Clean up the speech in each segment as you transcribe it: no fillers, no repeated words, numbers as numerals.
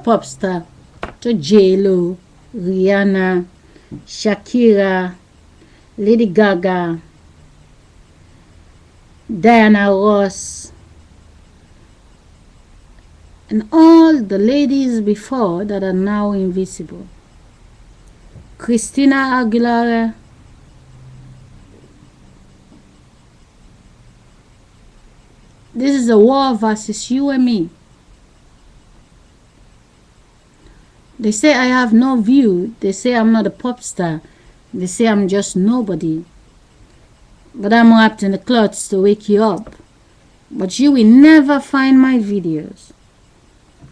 pop star to J-Lo, Rihanna, Shakira, Lady Gaga, Diana Ross, and all the ladies before that are now invisible. Christina Aguilera, this is a war versus you and me. They say I have no view. They say I'm not a pop star. They say I'm just nobody. But I'm wrapped in the cloths to wake you up. But you will never find my videos.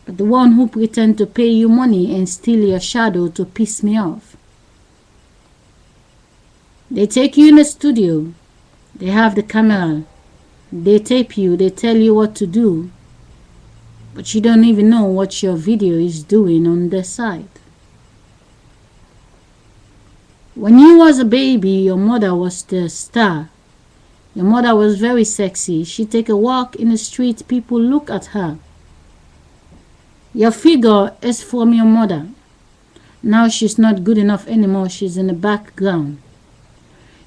But the one who pretend to pay you money and steal your shadow to piss me off. They take you in the studio. They have the camera. They tape you. They tell you what to do. But you don't even know what your video is doing on the side. When you was a baby, your mother was the star. Your mother was very sexy. She take a walk in the street, people look at her. Your figure is from your mother. Now she's not good enough anymore. She's in the background.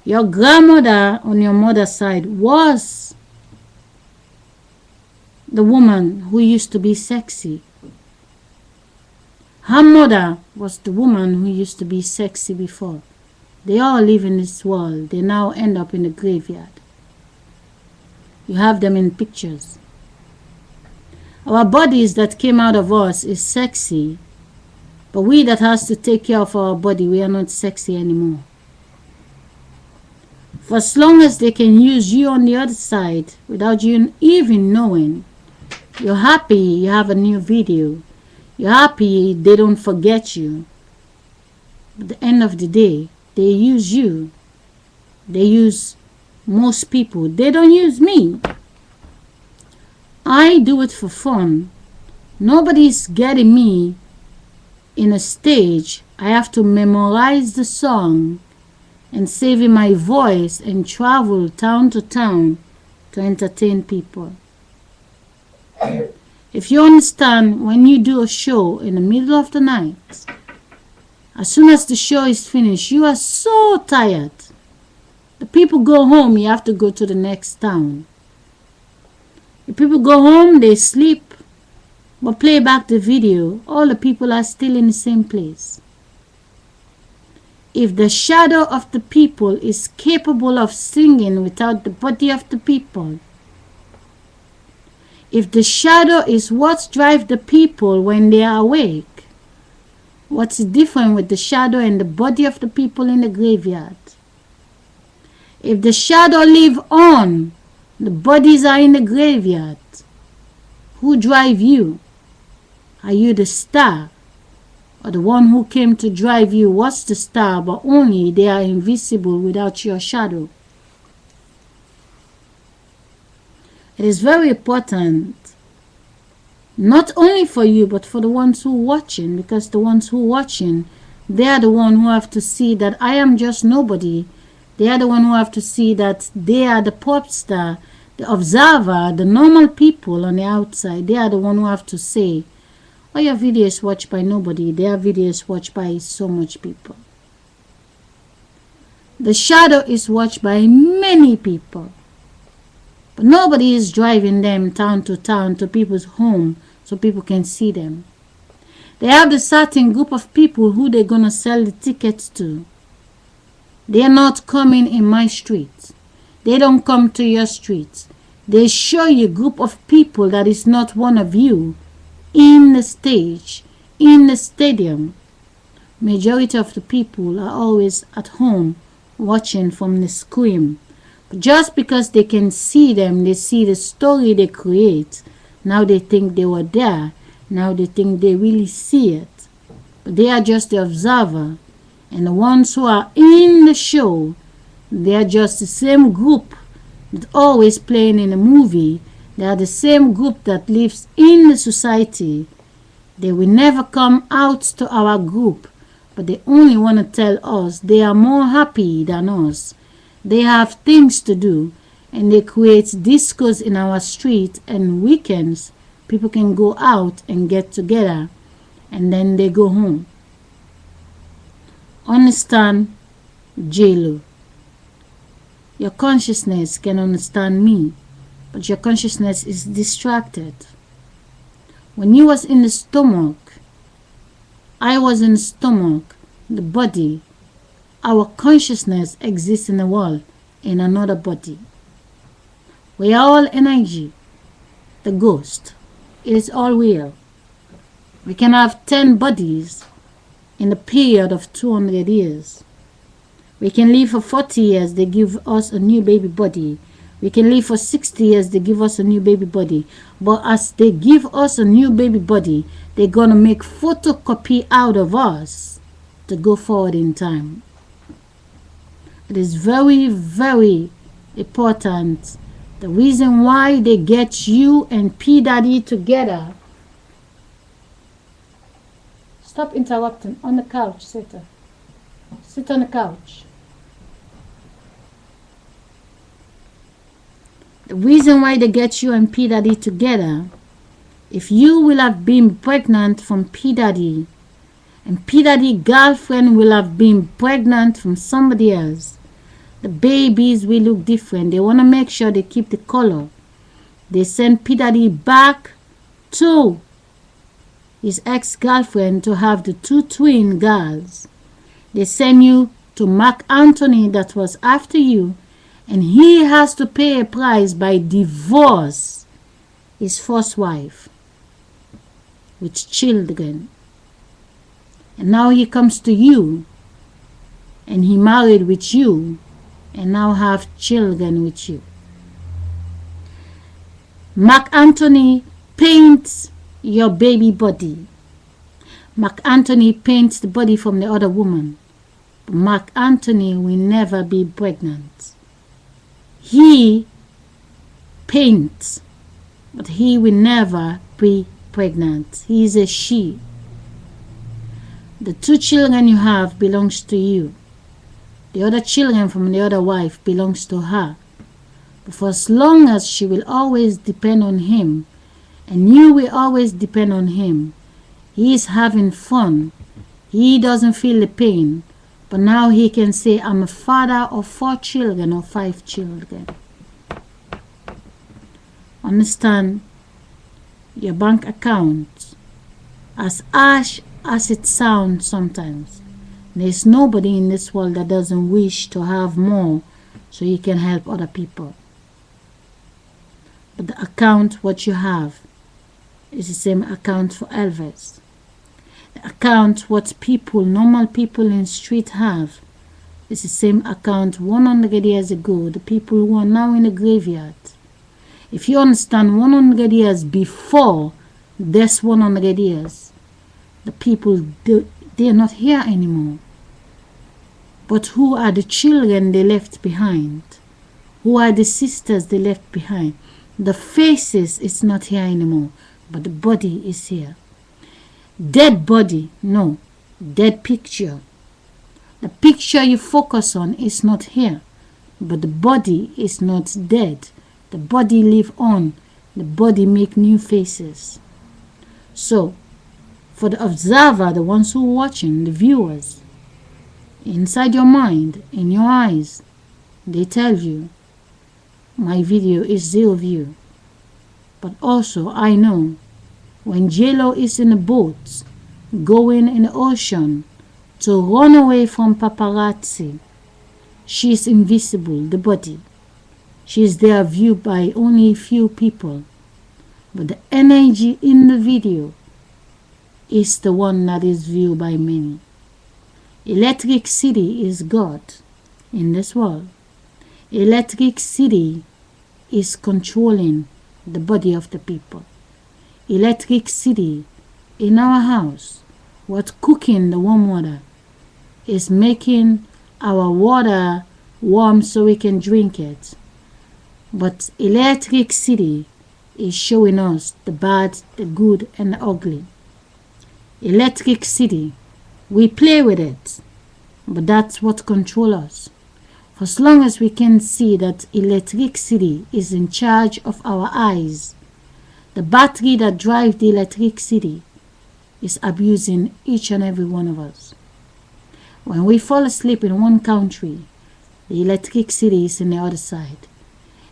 Your grandmother on your mother's side was the woman who used to be sexy. Her mother was the woman who used to be sexy before. They all live in this world. They now end up in the graveyard. You have them in pictures. Our bodies that came out of us is sexy, but we that has to take care of our body, we are not sexy anymore. For as long as they can use you on the other side without you even knowing, you're happy you have a new video. You're happy they don't forget you. At the end of the day, they use you. They use most people. They don't use me. I do it for fun. Nobody's getting me in a stage. I have to memorize the song and save in my voice and travel town to town to entertain people. If you understand, when you do a show in the middle of the night, as soon as the show is finished, you are so tired. The people go home, you have to go to the next town. The people go home, they sleep, but play back the video, all the people are still in the same place. If the shadow of the people is capable of singing without the body of the people, if the shadow is what drives the people when they are awake, what's different with the shadow and the body of the people in the graveyard? If the shadow live on, the bodies are in the graveyard, who drive you? Are you the star? Or the one who came to drive you was the star, but only they are invisible without your shadow? It is very important, not only for you, but for the ones who are watching, because the ones who are watching, they are the one who have to see that I am just nobody. They are the one who have to see that they are the pop star, the observer, the normal people on the outside. They are the one who have to say, oh, your video is watched by nobody. Their video is watched by so much people. The shadow is watched by many people. But nobody is driving them town to people's home so people can see them. They have the certain group of people who they're going to sell the tickets to. They are not coming in my street. They don't come to your street. They show you a group of people that is not one of you in the stage, in the stadium. Majority of the people are always at home watching from the screen. Just because they can see them, they see the story they create. Now they think they were there. Now they think they really see it. But they are just the observer. And the ones who are in the show, they are just the same group that always playing in a movie. They are the same group that lives in the society. They will never come out to our group. But they only want to tell us they are more happy than us. They have things to do, and they create discos in our street, and weekends people can go out and get together and then they go home. Understand J-Lo. Your consciousness can understand me, but your consciousness is distracted. When you was in the stomach, I was in the stomach, the body, our consciousness exists in the world, in another body. We are all energy, the ghost. It is all real. We can have 10 bodies in a period of 200 years. We can live for 40 years, they give us a new baby body. We can live for 60 years, they give us a new baby body. But as they give us a new baby body, they're going to make photocopy out of us to go forward in time. It is very, very important. The reason why they get you and P Daddy together. Stop interrupting. On the couch, sit on the couch. The reason why they get you and P Daddy together, if you will have been pregnant from P Daddy, and P Daddy girlfriend will have been pregnant from somebody else, the babies will look different. They want to make sure they keep the color. They send P Daddy back to his ex-girlfriend to have the 2 twin girls. They send you to Mark Anthony that was after you, and he has to pay a price by divorce his first wife with children. And now he comes to you, and he married with you, and now have children with you. Mark Anthony paints your baby body. Mark Anthony paints the body from the other woman. But Mark Anthony will never be pregnant. He paints, but he will never be pregnant. He is a she. The 2 children you have belongs to you. The other children from the other wife belongs to her. But for as long as she will always depend on him, and you will always depend on him, he is having fun. He doesn't feel the pain. But now he can say, I'm a father of 4 children or 5 children. Understand, your bank account, as harsh as it sounds sometimes, there's nobody in this world that doesn't wish to have more so you can help other people. But the account what you have is the same account for Elvis. The account what people, normal people in the street have, is the same account 100 years ago, the people who are now in the graveyard. If you understand 100 years before this 100 years, the people, they are not here anymore. But who are the children they left behind? Who are the sisters they left behind? The faces is not here anymore, but the body is here. Dead body, no. Dead picture. The picture you focus on is not here, but the body is not dead. The body live on. The body make new faces. So, for the observer, the ones who are watching, the viewers, inside your mind, in your eyes, they tell you, my video is 0 view. But also, I know, when J-Lo is in a boat, going in the ocean to run away from paparazzi, she is invisible, the body. She is there viewed by only a few people. But the energy in the video is the one that is viewed by many. Electric City is God in this world. Electric City is controlling the body of the people. Electric City in our house, what cooking the warm water is making our water warm so we can drink it. But Electric City is showing us the bad, the good, and the ugly. Electric City, we play with it, but that's what controls us. For as long as we can see that Electric City is in charge of our eyes, the battery that drives the Electric City is abusing each and every one of us. When we fall asleep in one country, the electricity is in the other side.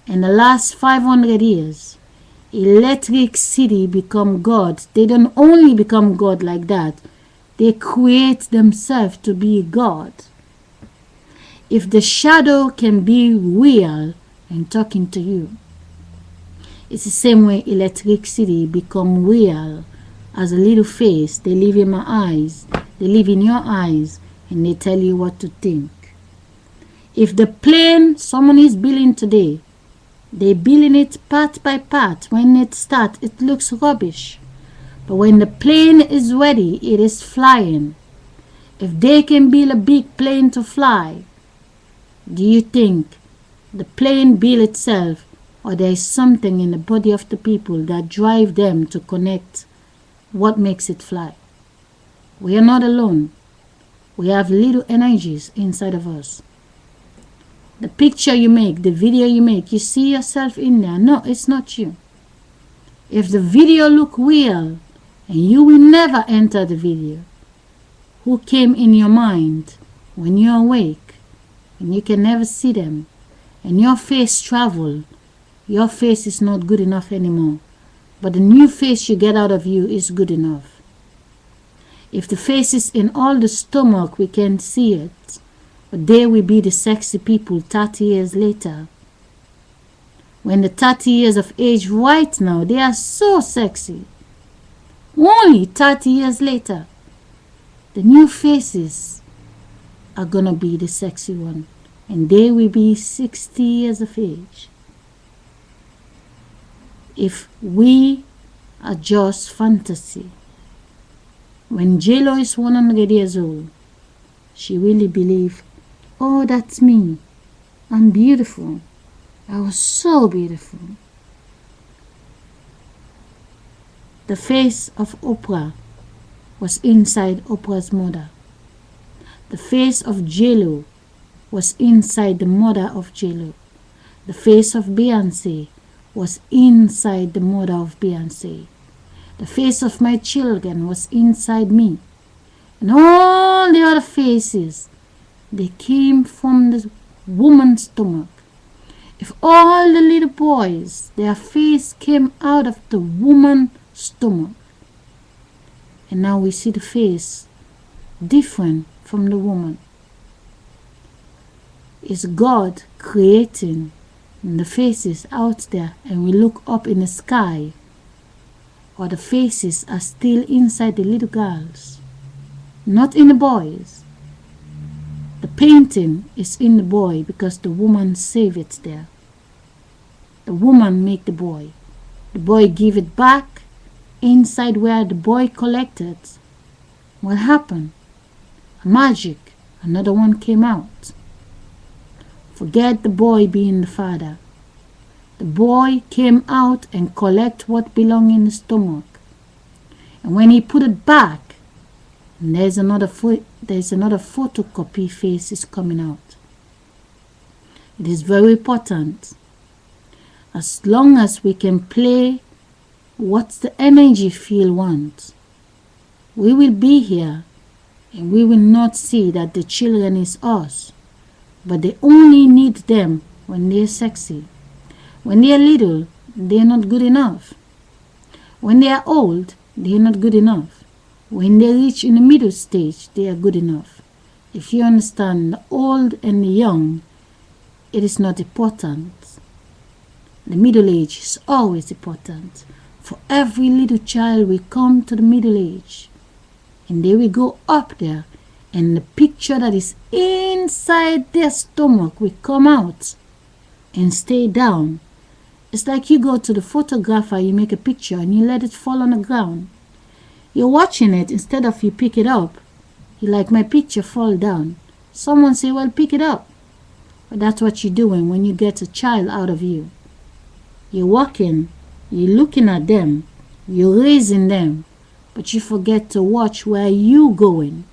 In the last 500 years, electricity become God. They don't only become God like that. They create themselves to be God. If the shadow can be real and talking to you, it's the same way electricity become real as a little face. They live in my eyes, they live in your eyes, and they tell you what to think. If the plane someone is building today, they building it part by part. When it starts, it looks rubbish. But when the plane is ready, it is flying. If they can build a big plane to fly, do you think the plane build itself, or there is something in the body of the people that drive them to connect what makes it fly? We are not alone. We have little energies inside of us. The picture you make, the video you make, you see yourself in there. No, it's not you. If the video look real, and you will never enter the video, who came in your mind when you're awake and you can never see them, and your face travel, your face is not good enough anymore, but the new face you get out of you is good enough. If the face is in all the stomach, we can see it, but they will be the sexy people 30 years later. When the 30 years of age right now, they are so sexy. Only 30 years later, the new faces are gonna be the sexy one, and they will be 60 years of age. If we are just fantasy, when J-Lo is 100 years old, she really believe, oh, that's me, I'm beautiful, I was so beautiful. The face of Oprah was inside Oprah's mother. The face of J-Lo was inside the mother of J-Lo. The face of Beyonce was inside the mother of Beyonce. The face of my children was inside me. And all the other faces, they came from the woman's stomach. If all the little boys, their face came out of the woman's stomach, and now we see the face different from the woman. Is God creating the faces out there, and we look up in the sky, or the faces are still inside the little girls, not in the boys? The painting is in the boy because the woman saved it there. The woman make the boy give it back inside where the boy collected. What happened? A magic, another one came out. Forget the boy being the father. The boy came out and collect what belonged in the stomach. And when he put it back, there's another photocopy face is coming out. It is very important. As long as we can play what the energy field wants, we will be here, and we will not see that the children is us, but they only need them when they're sexy. When they're little, they're not good enough. When they are old, they're not good enough. When they reach in the middle stage, they are good enough. If you understand the old and the young, it is not important. The middle age is always important. For every little child will come to the middle age, and they will go up there, and the picture that is inside their stomach will come out and stay down. It's like you go to the photographer, you make a picture and you let it fall on the ground. You're watching it, instead of you pick it up, you like, my picture fall down. Someone say, well, pick it up. But that's what you're doing when you get a child out of you. You're walking, you're looking at them, you're raising them, but you forget to watch where you going.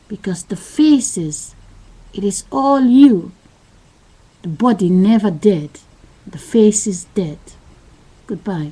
Because the faces, it is all you. The body never dead. The face is dead. Goodbye.